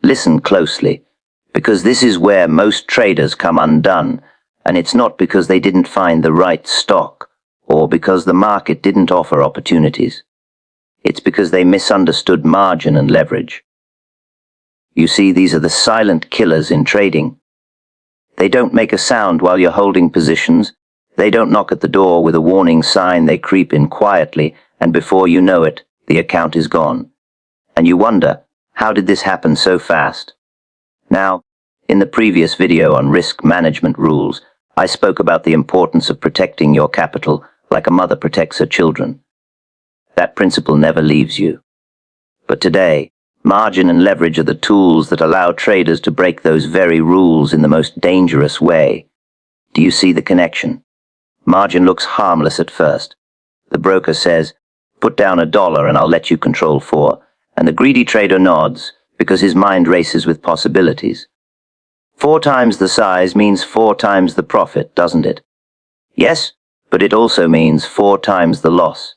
Listen closely, because this is where most traders come undone, and it's not because they didn't find the right stock, or because the market didn't offer opportunities. It's because they misunderstood margin and leverage. You see, these are the silent killers in trading. They don't make a sound while you're holding positions. They don't knock at the door with a warning sign. They creep in quietly, and before you know it, the account is gone. And you wonder, how did this happen so fast? Now, in the previous video on risk management rules, I spoke about the importance of protecting your capital like a mother protects her children. That principle never leaves you. But today, margin and leverage are the tools that allow traders to break those very rules in the most dangerous way. Do you see the connection? Margin looks harmless at first. The broker says, "Put down $1 and I'll let you control 4. And the greedy trader nods, because his mind races with possibilities. 4 times the size means 4 times the profit, doesn't it? Yes, but it also means 4 times the loss.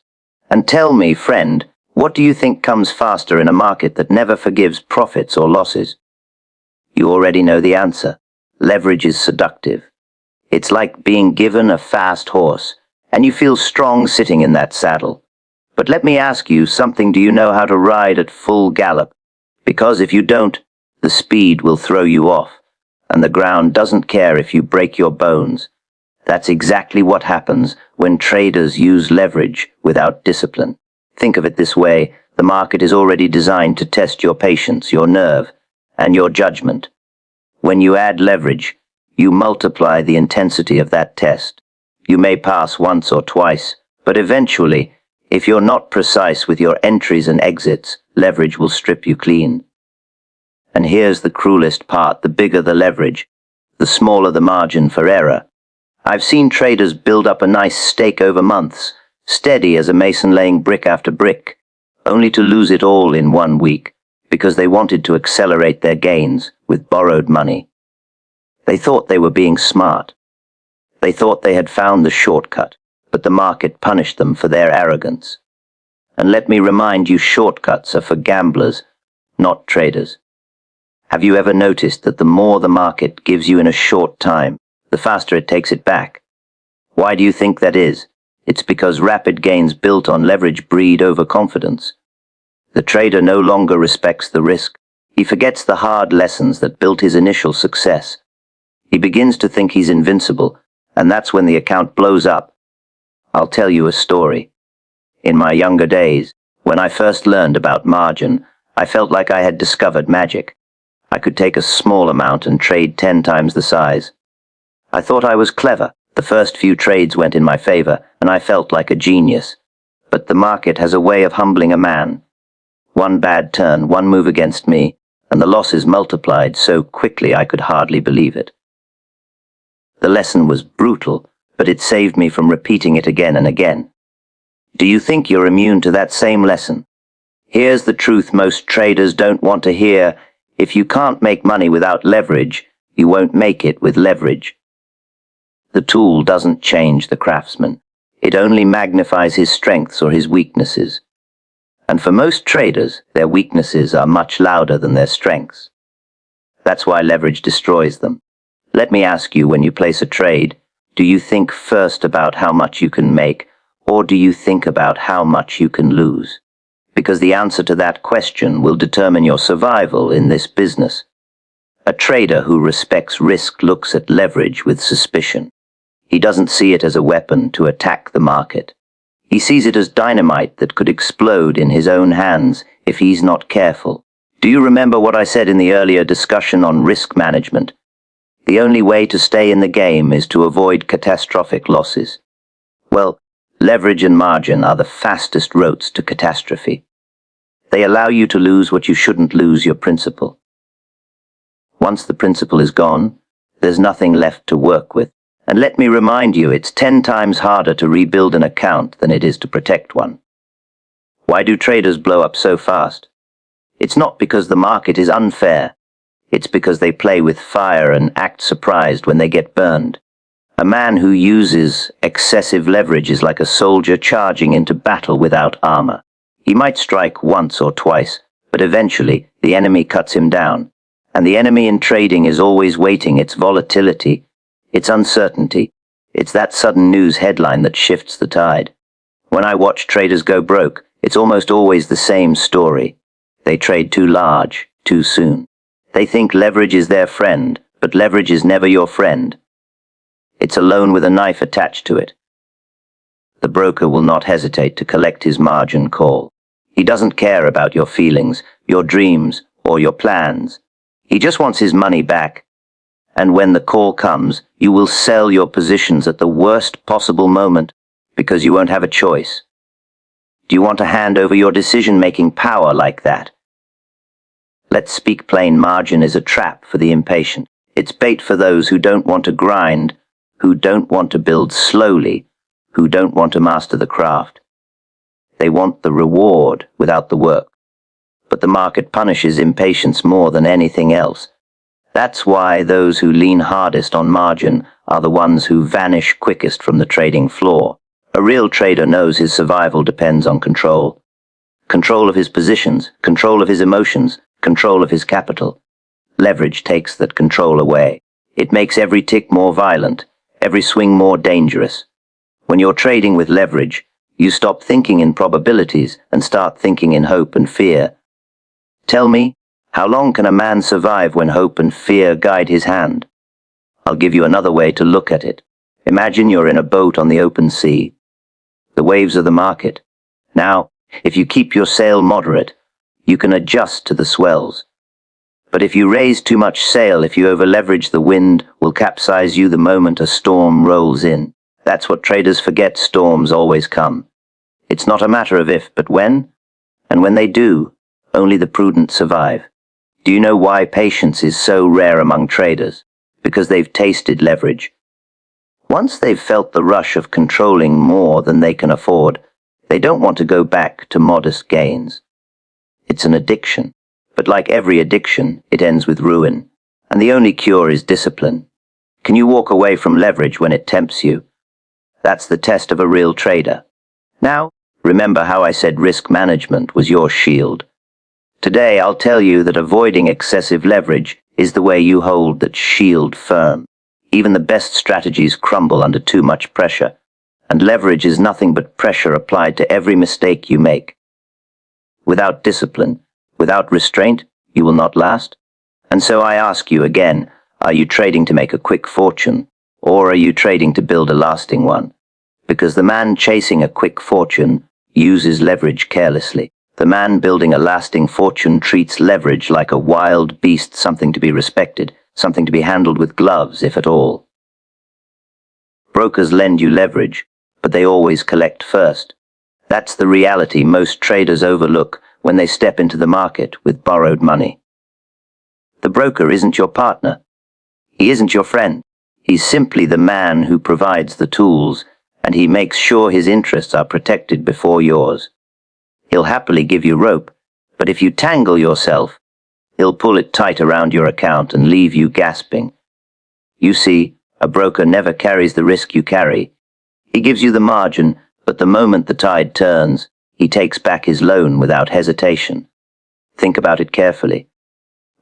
And tell me, friend, what do you think comes faster in a market that never forgives profits or losses? You already know the answer. Leverage is seductive. It's like being given a fast horse, and you feel strong sitting in that saddle. But let me ask you something. Do you know how to ride at full gallop? Because if you don't, the speed will throw you off, and the ground doesn't care if you break your bones. That's exactly what happens when traders use leverage without discipline. Think of it this way: the market is already designed to test your patience, your nerve, and your judgment. When you add leverage, you multiply the intensity of that test. You may pass once or twice, but eventually, if you're not precise with your entries and exits, leverage will strip you clean. And here's the cruelest part: the bigger the leverage, the smaller the margin for error. I've seen traders build up a nice stake over months, steady as a mason laying brick after brick, only to lose it all in 1 week, because they wanted to accelerate their gains with borrowed money. They thought they were being smart. They thought they had found the shortcut, but the market punished them for their arrogance. And let me remind you, shortcuts are for gamblers, not traders. Have you ever noticed that the more the market gives you in a short time, the faster it takes it back? Why do you think that is? It's because rapid gains built on leverage breed overconfidence. The trader no longer respects the risk. He forgets the hard lessons that built his initial success. He begins to think he's invincible, and that's when the account blows up. I'll tell you a story. In my younger days, when I first learned about margin, I felt like I had discovered magic. I could take a small amount and trade 10 times the size. I thought I was clever. The first few trades went in my favor, and I felt like a genius. But the market has a way of humbling a man. One bad turn, one move against me, and the losses multiplied so quickly I could hardly believe it. The lesson was brutal, but it saved me from repeating it again and again. Do you think you're immune to that same lesson? Here's the truth most traders don't want to hear: if you can't make money without leverage, you won't make it with leverage. The tool doesn't change the craftsman. It only magnifies his strengths or his weaknesses. And for most traders, their weaknesses are much louder than their strengths. That's why leverage destroys them. Let me ask you, when you place a trade, do you think first about how much you can make, or do you think about how much you can lose? Because the answer to that question will determine your survival in this business. A trader who respects risk looks at leverage with suspicion. He doesn't see it as a weapon to attack the market. He sees it as dynamite that could explode in his own hands if he's not careful. Do you remember what I said in the earlier discussion on risk management? The only way to stay in the game is to avoid catastrophic losses. Well, leverage and margin are the fastest routes to catastrophe. They allow you to lose what you shouldn't lose: your principal. Once the principal is gone, there's nothing left to work with. And let me remind you, it's 10 times harder to rebuild an account than it is to protect one. Why do traders blow up so fast? It's not because the market is unfair. It's because they play with fire and act surprised when they get burned. A man who uses excessive leverage is like a soldier charging into battle without armor. He might strike once or twice, but eventually the enemy cuts him down. And the enemy in trading is always waiting. It's volatility, it's uncertainty, it's that sudden news headline that shifts the tide. When I watch traders go broke, it's almost always the same story. They trade too large, too soon. They think leverage is their friend, but leverage is never your friend. It's a loan with a knife attached to it. The broker will not hesitate to collect his margin call. He doesn't care about your feelings, your dreams, or your plans. He just wants his money back. And when the call comes, you will sell your positions at the worst possible moment because you won't have a choice. Do you want to hand over your decision-making power like that? Let's speak plain. Margin is a trap for the impatient. It's bait for those who don't want to grind, who don't want to build slowly, who don't want to master the craft. They want the reward without the work. But the market punishes impatience more than anything else. That's why those who lean hardest on margin are the ones who vanish quickest from the trading floor. A real trader knows his survival depends on control. Control of his positions, control of his emotions, control of his capital. Leverage takes that control away. It makes every tick more violent, every swing more dangerous. When you're trading with leverage, you stop thinking in probabilities and start thinking in hope and fear. Tell me, how long can a man survive when hope and fear guide his hand? I'll give you another way to look at it. Imagine you're in a boat on the open sea. The waves are the market. Now, if you keep your sail moderate, you can adjust to the swells. But if you raise too much sail, if you overleverage, the wind will capsize you the moment a storm rolls in. That's what traders forget. Storms always come. It's not a matter of if, but when. And when they do, only the prudent survive. Do you know why patience is so rare among traders? Because they've tasted leverage. Once they've felt the rush of controlling more than they can afford, they don't want to go back to modest gains. It's an addiction. But like every addiction, it ends with ruin. And the only cure is discipline. Can you walk away from leverage when it tempts you? That's the test of a real trader. Now, remember how I said risk management was your shield. Today I'll tell you that avoiding excessive leverage is the way you hold that shield firm. Even the best strategies crumble under too much pressure, and leverage is nothing but pressure applied to every mistake you make. Without discipline, without restraint, you will not last. And so I ask you again, are you trading to make a quick fortune, or are you trading to build a lasting one? Because the man chasing a quick fortune uses leverage carelessly. The man building a lasting fortune treats leverage like a wild beast, something to be respected, something to be handled with gloves, if at all. Brokers lend you leverage, but they always collect first. That's the reality most traders overlook when they step into the market with borrowed money. The broker isn't your partner. He isn't your friend. He's simply the man who provides the tools, and he makes sure his interests are protected before yours. He'll happily give you rope, but if you tangle yourself, he'll pull it tight around your account and leave you gasping. You see, a broker never carries the risk you carry. He gives you the margin, but the moment the tide turns, he takes back his loan without hesitation. Think about it carefully.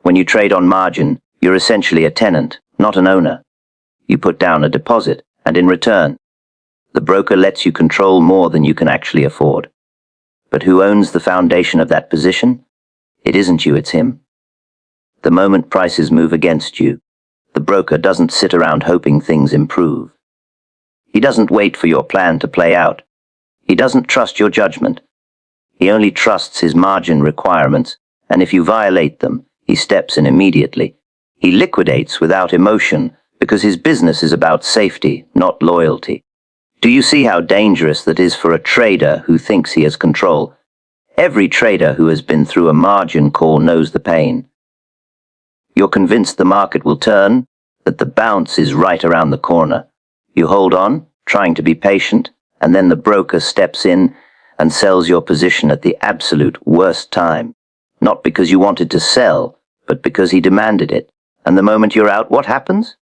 When you trade on margin, you're essentially a tenant, not an owner. You put down a deposit, and in return, the broker lets you control more than you can actually afford. But who owns the foundation of that position? It isn't you, it's him. The moment prices move against you, the broker doesn't sit around hoping things improve. He doesn't wait for your plan to play out. He doesn't trust your judgment. He only trusts his margin requirements, and if you violate them, he steps in immediately. He liquidates without emotion, because his business is about safety, not loyalty. Do you see how dangerous that is for a trader who thinks he has control? Every trader who has been through a margin call knows the pain. You're convinced the market will turn, that the bounce is right around the corner. You hold on, trying to be patient, and then the broker steps in and sells your position at the absolute worst time. Not because you wanted to sell, but because he demanded it. And the moment you're out, what happens?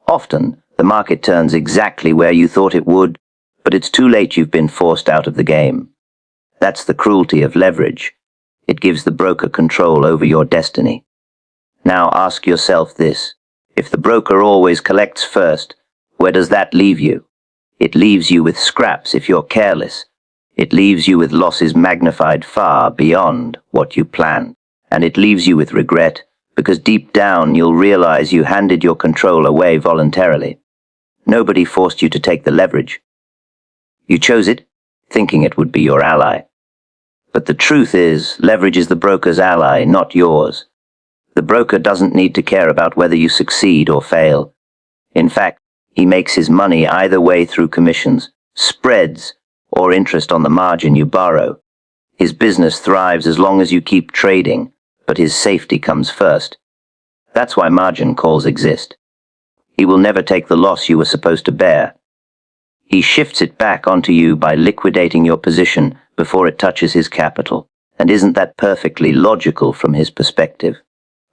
Often, the market turns exactly where you thought it would, but it's too late. You've been forced out of the game. That's the cruelty of leverage. It gives the broker control over your destiny. Now ask yourself this. If the broker always collects first, where does that leave you? It leaves you with scraps if you're careless. It leaves you with losses magnified far beyond what you planned. And it leaves you with regret, because deep down you'll realize you handed your control away voluntarily. Nobody forced you to take the leverage. You chose it, thinking it would be your ally. But the truth is, leverage is the broker's ally, not yours. The broker doesn't need to care about whether you succeed or fail. In fact, he makes his money either way through commissions, spreads, or interest on the margin you borrow. His business thrives as long as you keep trading, but his safety comes first. That's why margin calls exist. He will never take the loss you were supposed to bear. He shifts it back onto you by liquidating your position before it touches his capital. And isn't that perfectly logical from his perspective?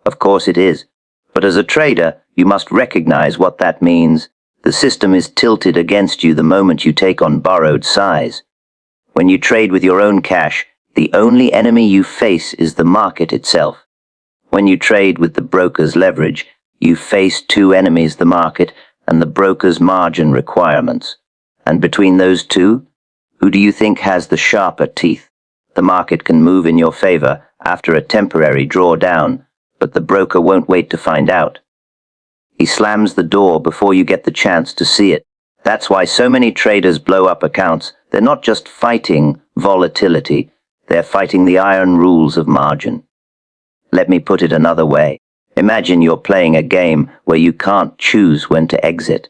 Of course it is. But as a trader, you must recognize what that means. The system is tilted against you the moment you take on borrowed size. When you trade with your own cash, the only enemy you face is the market itself. When you trade with the broker's leverage, you face two enemies, the market and the broker's margin requirements. And between those two, who do you think has the sharper teeth? The market can move in your favor after a temporary drawdown, but the broker won't wait to find out. He slams the door before you get the chance to see it. That's why so many traders blow up accounts. They're not just fighting volatility, they're fighting the iron rules of margin. Let me put it another way. Imagine you're playing a game where you can't choose when to exit.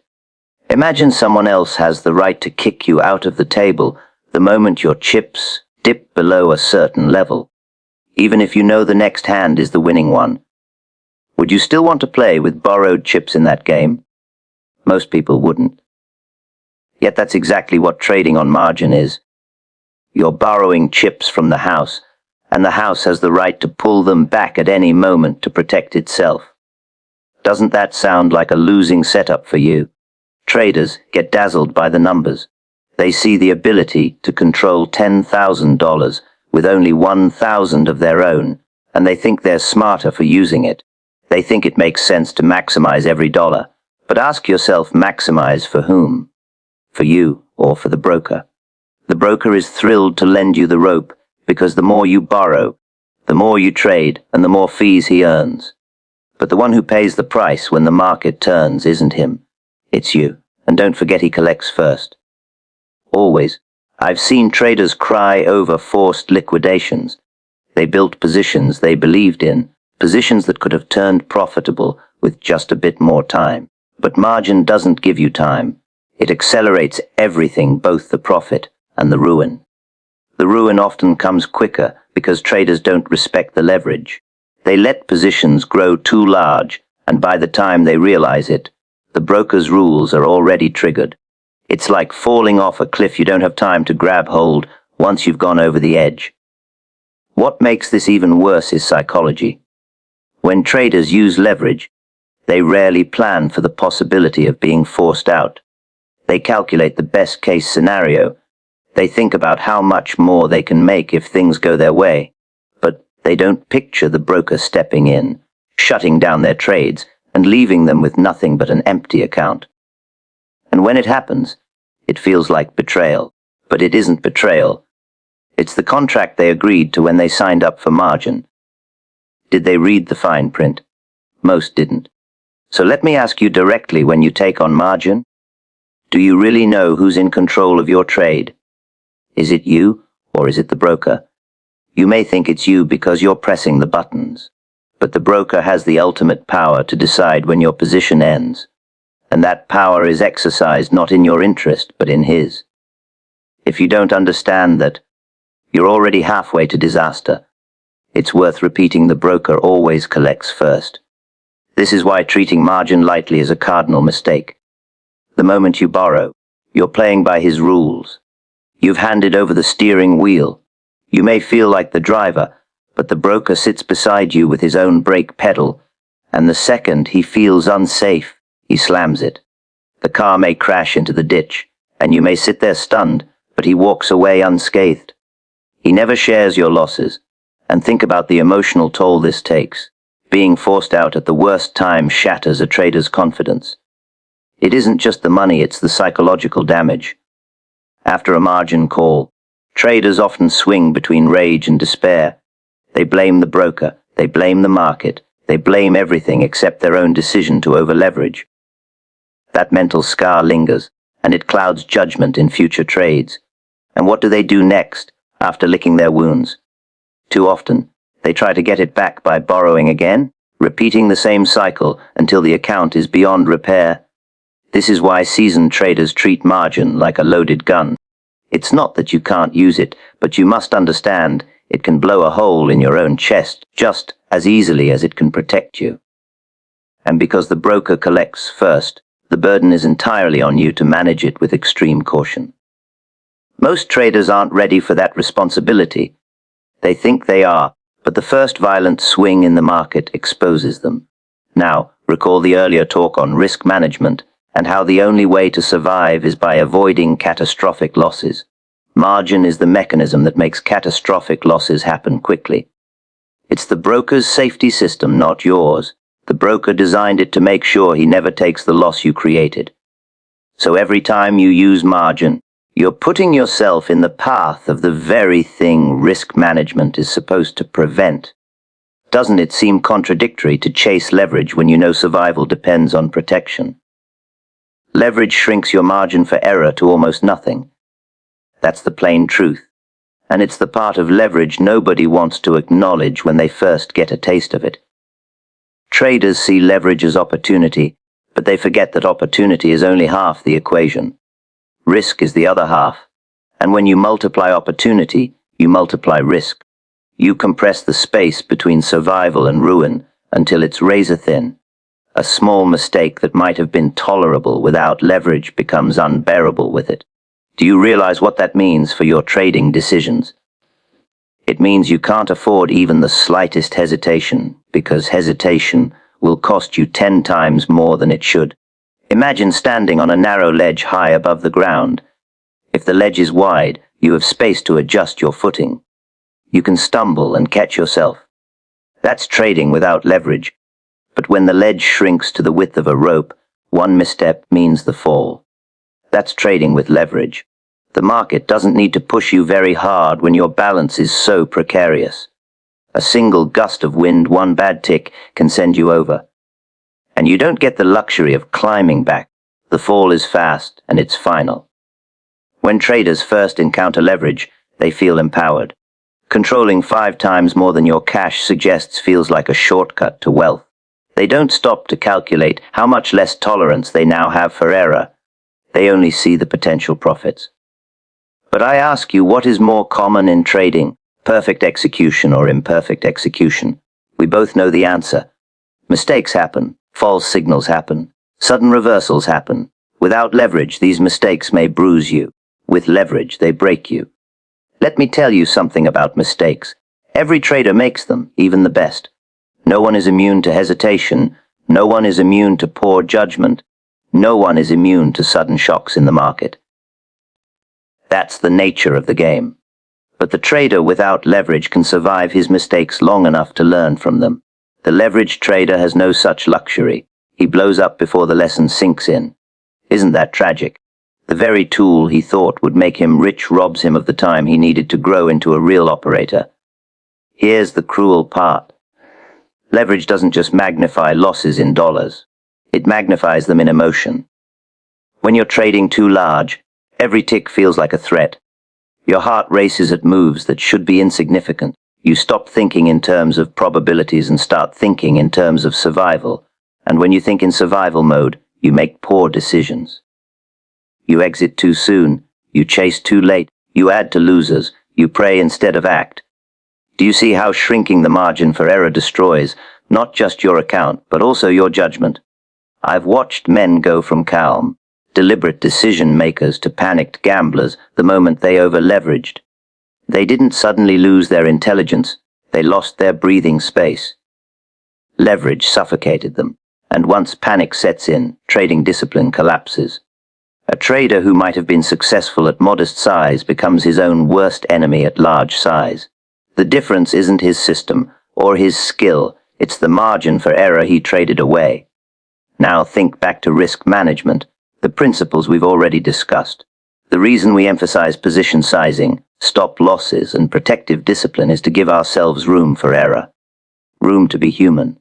Imagine someone else has the right to kick you out of the table the moment your chips dip below a certain level, even if you know the next hand is the winning one. Would you still want to play with borrowed chips in that game? Most people wouldn't. Yet that's exactly what trading on margin is. You're borrowing chips from the house, and the house has the right to pull them back at any moment to protect itself. Doesn't that sound like a losing setup for you? Traders get dazzled by the numbers. They see the ability to control $10,000 with only 1,000 of their own, and they think they're smarter for using it. They think it makes sense to maximize every dollar. But ask yourself, maximize for whom? For you or for the broker? The broker is thrilled to lend you the rope because the more you borrow, the more you trade and the more fees he earns. But the one who pays the price when the market turns isn't him. It's you. And don't forget he collects first. Always. I've seen traders cry over forced liquidations. They built positions they believed in, positions that could have turned profitable with just a bit more time. But margin doesn't give you time. It accelerates everything, both the profit and the ruin. The ruin often comes quicker because traders don't respect the leverage. They let positions grow too large, and by the time they realize it, the broker's rules are already triggered. It's like falling off a cliff you don't have time to grab hold once you've gone over the edge. What makes this even worse is psychology. When traders use leverage, they rarely plan for the possibility of being forced out. They calculate the best-case scenario. They think about how much more they can make if things go their way. But they don't picture the broker stepping in, shutting down their trades, and leaving them with nothing but an empty account. And when it happens, it feels like betrayal. But it isn't betrayal. It's the contract they agreed to when they signed up for margin. Did they read the fine print? Most didn't. So let me ask you directly, when you take on margin, do you really know who's in control of your trade? Is it you, or is it the broker? You may think it's you because you're pressing the buttons. But the broker has the ultimate power to decide when your position ends. And that power is exercised not in your interest, but in his. If you don't understand that, you're already halfway to disaster. It's worth repeating: the broker always collects first. This is why treating margin lightly is a cardinal mistake. The moment you borrow, you're playing by his rules. You've handed over the steering wheel. You may feel like the driver, but the broker sits beside you with his own brake pedal, and the second he feels unsafe, he slams it. The car may crash into the ditch, and you may sit there stunned, but he walks away unscathed. He never shares your losses, and think about the emotional toll this takes. Being forced out at the worst time shatters a trader's confidence. It isn't just the money, it's the psychological damage. After a margin call, traders often swing between rage and despair. They blame the broker, they blame the market, they blame everything except their own decision to overleverage. That mental scar lingers, and it clouds judgment in future trades. And what do they do next, after licking their wounds? Too often, they try to get it back by borrowing again, repeating the same cycle until the account is beyond repair. This is why seasoned traders treat margin like a loaded gun. It's not that you can't use it, but you must understand it can blow a hole in your own chest just as easily as it can protect you. And because the broker collects first, the burden is entirely on you to manage it with extreme caution. Most traders aren't ready for that responsibility. They think they are, but the first violent swing in the market exposes them. Now, recall the earlier talk on risk management and how the only way to survive is by avoiding catastrophic losses. Margin is the mechanism that makes catastrophic losses happen quickly. It's the broker's safety system, not yours. The broker designed it to make sure he never takes the loss you created. So every time you use margin, you're putting yourself in the path of the very thing risk management is supposed to prevent. Doesn't it seem contradictory to chase leverage when you know survival depends on protection? Leverage shrinks your margin for error to almost nothing. That's the plain truth. And it's the part of leverage nobody wants to acknowledge when they first get a taste of it. Traders see leverage as opportunity, but they forget that opportunity is only half the equation. Risk is the other half. And when you multiply opportunity, you multiply risk. You compress the space between survival and ruin until it's razor thin. A small mistake that might have been tolerable without leverage becomes unbearable with it. Do you realize what that means for your trading decisions? It means you can't afford even the slightest hesitation, because hesitation will cost you 10 times more than it should. Imagine standing on a narrow ledge high above the ground. If the ledge is wide, you have space to adjust your footing. You can stumble and catch yourself. That's trading without leverage. But when the ledge shrinks to the width of a rope, one misstep means the fall. That's trading with leverage. The market doesn't need to push you very hard when your balance is so precarious. A single gust of wind, one bad tick, can send you over. And you don't get the luxury of climbing back. The fall is fast and it's final. When traders first encounter leverage, they feel empowered. Controlling 5 times more than your cash suggests feels like a shortcut to wealth. They don't stop to calculate how much less tolerance they now have for error. They only see the potential profits. But I ask you, what is more common in trading, perfect execution or imperfect execution? We both know the answer. Mistakes happen, false signals happen, sudden reversals happen. Without leverage, these mistakes may bruise you. With leverage, they break you. Let me tell you something about mistakes. Every trader makes them, even the best. No one is immune to hesitation. No one is immune to poor judgment. No one is immune to sudden shocks in the market. That's the nature of the game. But the trader without leverage can survive his mistakes long enough to learn from them. The leveraged trader has no such luxury. He blows up before the lesson sinks in. Isn't that tragic? The very tool he thought would make him rich robs him of the time he needed to grow into a real operator. Here's the cruel part. Leverage doesn't just magnify losses in dollars. It magnifies them in emotion. When you're trading too large, every tick feels like a threat. Your heart races at moves that should be insignificant. You stop thinking in terms of probabilities and start thinking in terms of survival. And when you think in survival mode, you make poor decisions. You exit too soon. You chase too late. You add to losers. You pray instead of act. Do you see how shrinking the margin for error destroys not just your account, but also your judgment? I've watched men go from calm, deliberate decision makers to panicked gamblers the moment they over-leveraged. They didn't suddenly lose their intelligence, they lost their breathing space. Leverage suffocated them, and once panic sets in, trading discipline collapses. A trader who might have been successful at modest size becomes his own worst enemy at large size. The difference isn't his system or his skill, It's the margin for error he traded away. Now think back to risk management, the principles we've already discussed. The reason we emphasize position sizing, stop losses, and protective discipline is to give ourselves room for error. Room to be human.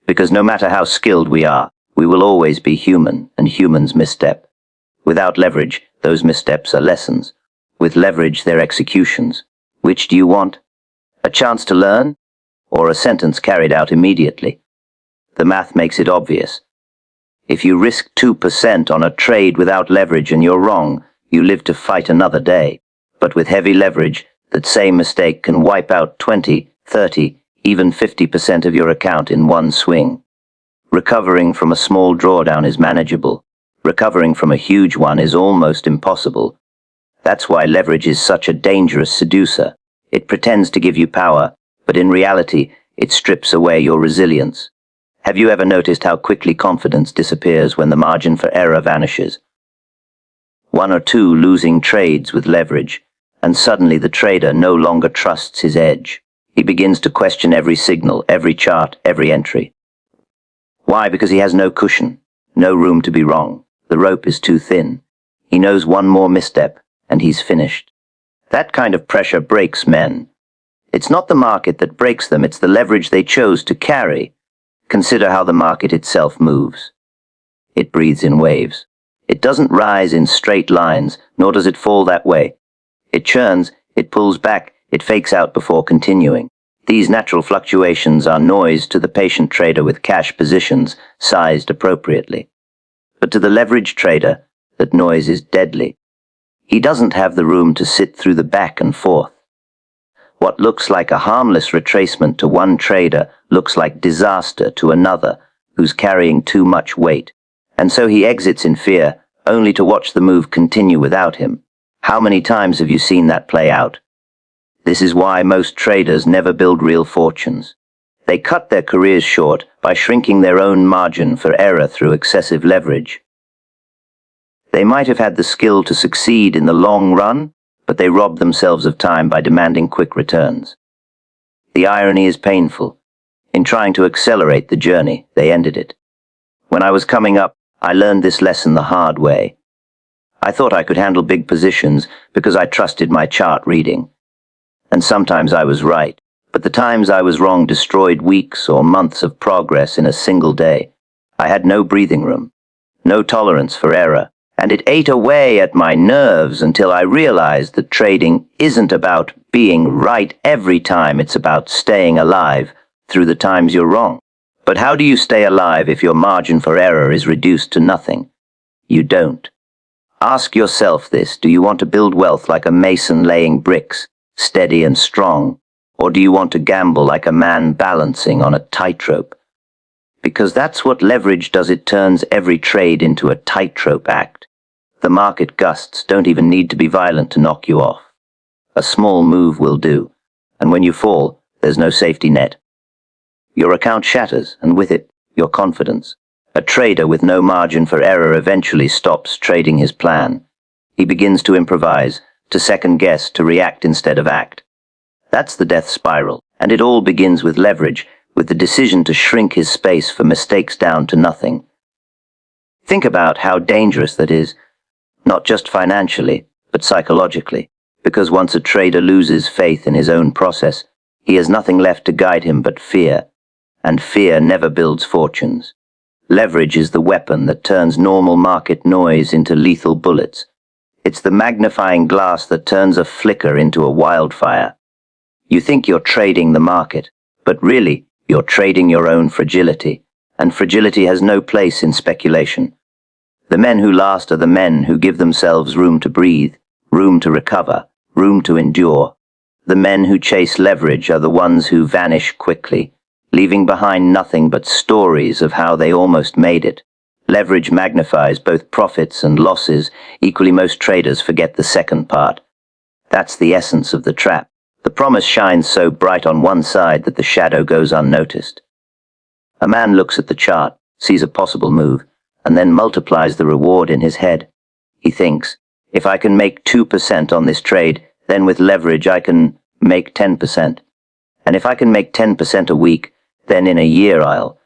Because no matter how skilled we are, we will always be human, and humans misstep. Without leverage, those missteps are lessons. With leverage, they're executions. Which do you want? A chance to learn? Or a sentence carried out immediately? The math makes it obvious. If you risk 2% on a trade without leverage and you're wrong, you live to fight another day. But with heavy leverage, that same mistake can wipe out 20, 30, even 50% of your account in one swing. Recovering from a small drawdown is manageable. Recovering from a huge one is almost impossible. That's why leverage is such a dangerous seducer. It pretends to give you power, but in reality, it strips away your resilience. Have you ever noticed how quickly confidence disappears when the margin for error vanishes? One or two losing trades with leverage, and suddenly the trader no longer trusts his edge. He begins to question every signal, every chart, every entry. Why? Because he has no cushion, no room to be wrong. The rope is too thin. He knows one more misstep, and he's finished. That kind of pressure breaks men. It's not the market that breaks them, it's the leverage they chose to carry. Consider how the market itself moves. It breathes in waves. It doesn't rise in straight lines, nor does it fall that way. It churns, it pulls back, it fakes out before continuing. These natural fluctuations are noise to the patient trader with cash positions sized appropriately. But to the leveraged trader, that noise is deadly. He doesn't have the room to sit through the back and forth. What looks like a harmless retracement to one trader looks like disaster to another who's carrying too much weight. And so he exits in fear, only to watch the move continue without him. How many times have you seen that play out? This is why most traders never build real fortunes. They cut their careers short by shrinking their own margin for error through excessive leverage. They might have had the skill to succeed in the long run, but they robbed themselves of time by demanding quick returns. The irony is painful. In trying to accelerate the journey, they ended it. When I was coming up, I learned this lesson the hard way. I thought I could handle big positions because I trusted my chart reading. And sometimes I was right, but the times I was wrong destroyed weeks or months of progress in a single day. I had no breathing room, no tolerance for error, and it ate away at my nerves until I realized that trading isn't about being right every time, it's about staying alive through the times you're wrong. But how do you stay alive if your margin for error is reduced to nothing? You don't. Ask yourself this: do you want to build wealth like a mason laying bricks, steady and strong, or do you want to gamble like a man balancing on a tightrope? Because that's what leverage does. It turns every trade into a tightrope act. The market gusts don't even need to be violent to knock you off. A small move will do, and when you fall, there's no safety net. Your account shatters, and with it, your confidence. A trader with no margin for error eventually stops trading his plan. He begins to improvise, to second guess, to react instead of act. That's the death spiral, and it all begins with leverage, with the decision to shrink his space for mistakes down to nothing. Think about how dangerous that is, not just financially, but psychologically, because once a trader loses faith in his own process, he has nothing left to guide him but fear, and fear never builds fortunes. Leverage is the weapon that turns normal market noise into lethal bullets. It's the magnifying glass that turns a flicker into a wildfire. You think you're trading the market, but really, you're trading your own fragility, and fragility has no place in speculation. The men who last are the men who give themselves room to breathe, room to recover, room to endure. The men who chase leverage are the ones who vanish quickly, leaving behind nothing but stories of how they almost made it. Leverage magnifies both profits and losses. Equally, most traders forget the second part. That's the essence of the trap. The promise shines so bright on one side that the shadow goes unnoticed. A man looks at the chart, sees a possible move, and then multiplies the reward in his head. He thinks, if I can make 2% on this trade, then with leverage I can make 10%. And if I can make 10% a week, Then in a year I'll.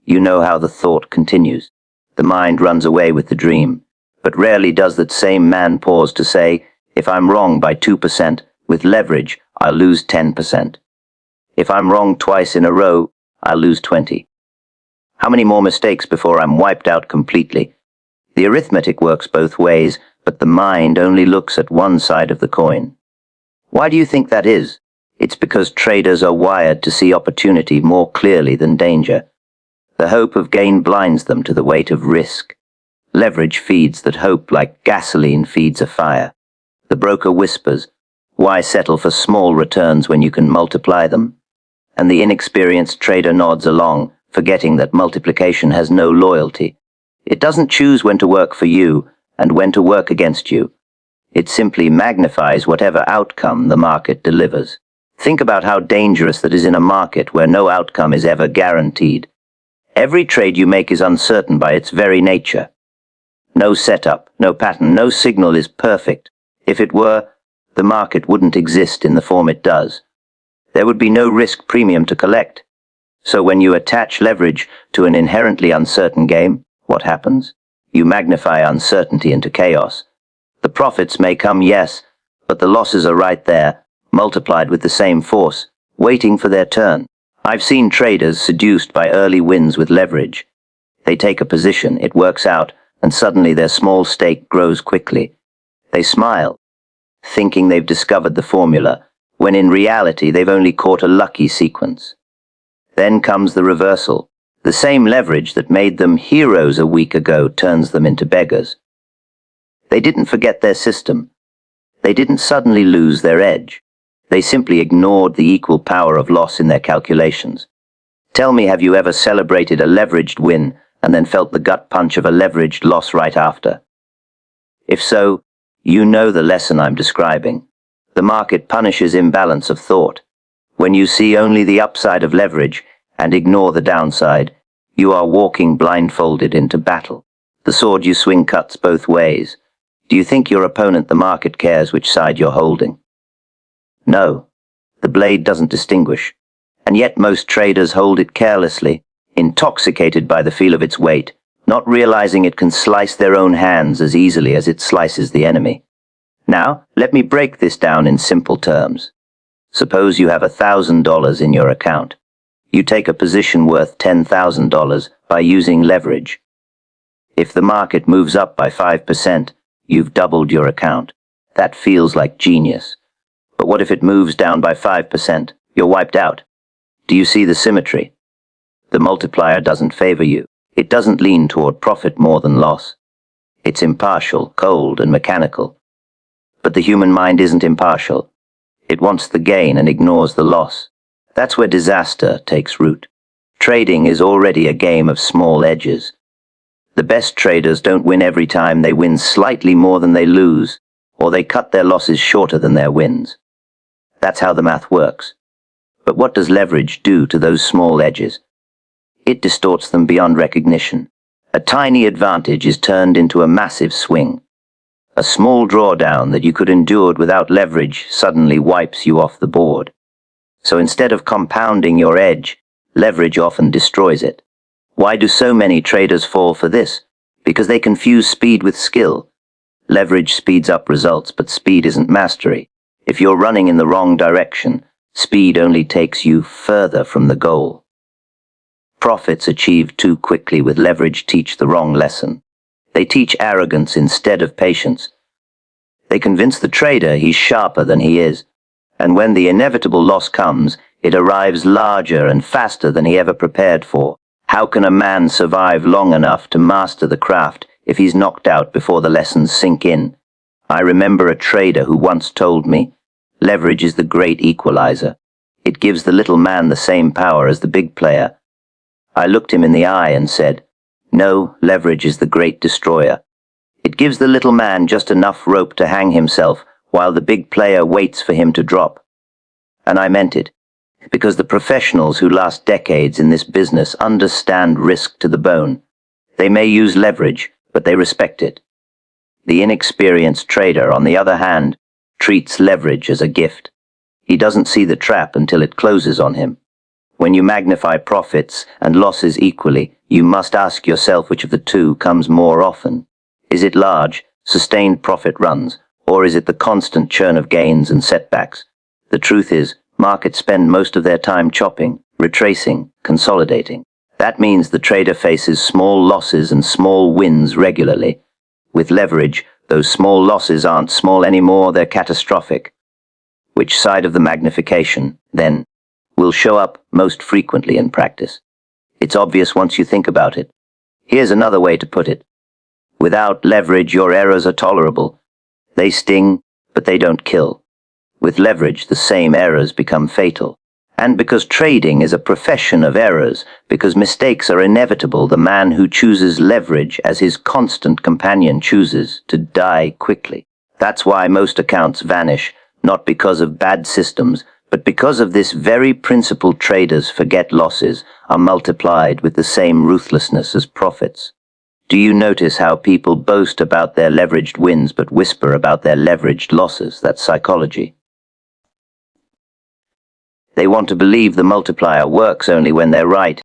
You know how the thought continues. The mind runs away with the dream, but rarely does that same man pause to say, if I'm wrong by 2%, with leverage, I'll lose 10%. If I'm wrong twice in a row, I'll lose 20. How many more mistakes before I'm wiped out completely? The arithmetic works both ways, but the mind only looks at one side of the coin. Why do you think that is? It's because traders are wired to see opportunity more clearly than danger. The hope of gain blinds them to the weight of risk. Leverage feeds that hope like gasoline feeds a fire. The broker whispers, why settle for small returns when you can multiply them? And the inexperienced trader nods along, forgetting that multiplication has no loyalty. It doesn't choose when to work for you and when to work against you. It simply magnifies whatever outcome the market delivers. Think about how dangerous that is in a market where no outcome is ever guaranteed. Every trade you make is uncertain by its very nature. No setup, no pattern, no signal is perfect. If it were, the market wouldn't exist in the form it does. There would be no risk premium to collect. So when you attach leverage to an inherently uncertain game, what happens? You magnify uncertainty into chaos. The profits may come, yes, but the losses are right there, multiplied with the same force, waiting for their turn. I've seen traders seduced by early wins with leverage. They take a position, it works out, and suddenly their small stake grows quickly. They smile, thinking they've discovered the formula, when in reality they've only caught a lucky sequence. Then comes the reversal. The same leverage that made them heroes a week ago turns them into beggars. They didn't forget their system. They didn't suddenly lose their edge. They simply ignored the equal power of loss in their calculations. Tell me, have you ever celebrated a leveraged win and then felt the gut punch of a leveraged loss right after? If so, you know the lesson I'm describing. The market punishes imbalance of thought. When you see only the upside of leverage and ignore the downside, you are walking blindfolded into battle. The sword you swing cuts both ways. Do you think your opponent, the market, cares which side you're holding? No, the blade doesn't distinguish, and yet most traders hold it carelessly, intoxicated by the feel of its weight, not realizing it can slice their own hands as easily as it slices the enemy. Now, let me break this down in simple terms. Suppose you have $1,000 in your account. You take a position worth $10,000 by using leverage. If the market moves up by 5%, you've doubled your account. That feels like genius. But what if it moves down by 5%? You're wiped out. Do you see the symmetry? The multiplier doesn't favor you. It doesn't lean toward profit more than loss. It's impartial, cold, and mechanical. But the human mind isn't impartial. It wants the gain and ignores the loss. That's where disaster takes root. Trading is already a game of small edges. The best traders don't win every time, they win slightly more than they lose, or they cut their losses shorter than their wins. That's how the math works. But what does leverage do to those small edges? It distorts them beyond recognition. A tiny advantage is turned into a massive swing. A small drawdown that you could endure without leverage suddenly wipes you off the board. So instead of compounding your edge, leverage often destroys it. Why do so many traders fall for this? Because they confuse speed with skill. Leverage speeds up results, but speed isn't mastery. If you're running in the wrong direction, speed only takes you further from the goal. Profits achieved too quickly with leverage teach the wrong lesson. They teach arrogance instead of patience. They convince the trader he's sharper than he is, and when the inevitable loss comes, it arrives larger and faster than he ever prepared for. How can a man survive long enough to master the craft if he's knocked out before the lessons sink in? I remember a trader who once told me, leverage is the great equalizer. It gives the little man the same power as the big player. I looked him in the eye and said, no, leverage is the great destroyer. It gives the little man just enough rope to hang himself while the big player waits for him to drop. And I meant it, because the professionals who last decades in this business understand risk to the bone. They may use leverage, but they respect it. The inexperienced trader, on the other hand, treats leverage as a gift. He doesn't see the trap until it closes on him. When you magnify profits and losses equally, you must ask yourself which of the two comes more often. Is it large, sustained profit runs, or is it the constant churn of gains and setbacks? The truth is, markets spend most of their time chopping, retracing, consolidating. That means the trader faces small losses and small wins regularly. With leverage, those small losses aren't small anymore, they're catastrophic. Which side of the magnification, then, will show up most frequently in practice? It's obvious once you think about it. Here's another way to put it. Without leverage, your errors are tolerable. They sting, but they don't kill. With leverage, the same errors become fatal. And because trading is a profession of errors, because mistakes are inevitable, the man who chooses leverage as his constant companion chooses to die quickly. That's why most accounts vanish, not because of bad systems, but because of this very principle. Traders forget losses are multiplied with the same ruthlessness as profits. Do you notice how people boast about their leveraged wins but whisper about their leveraged losses? That's psychology. They want to believe the multiplier works only when they're right.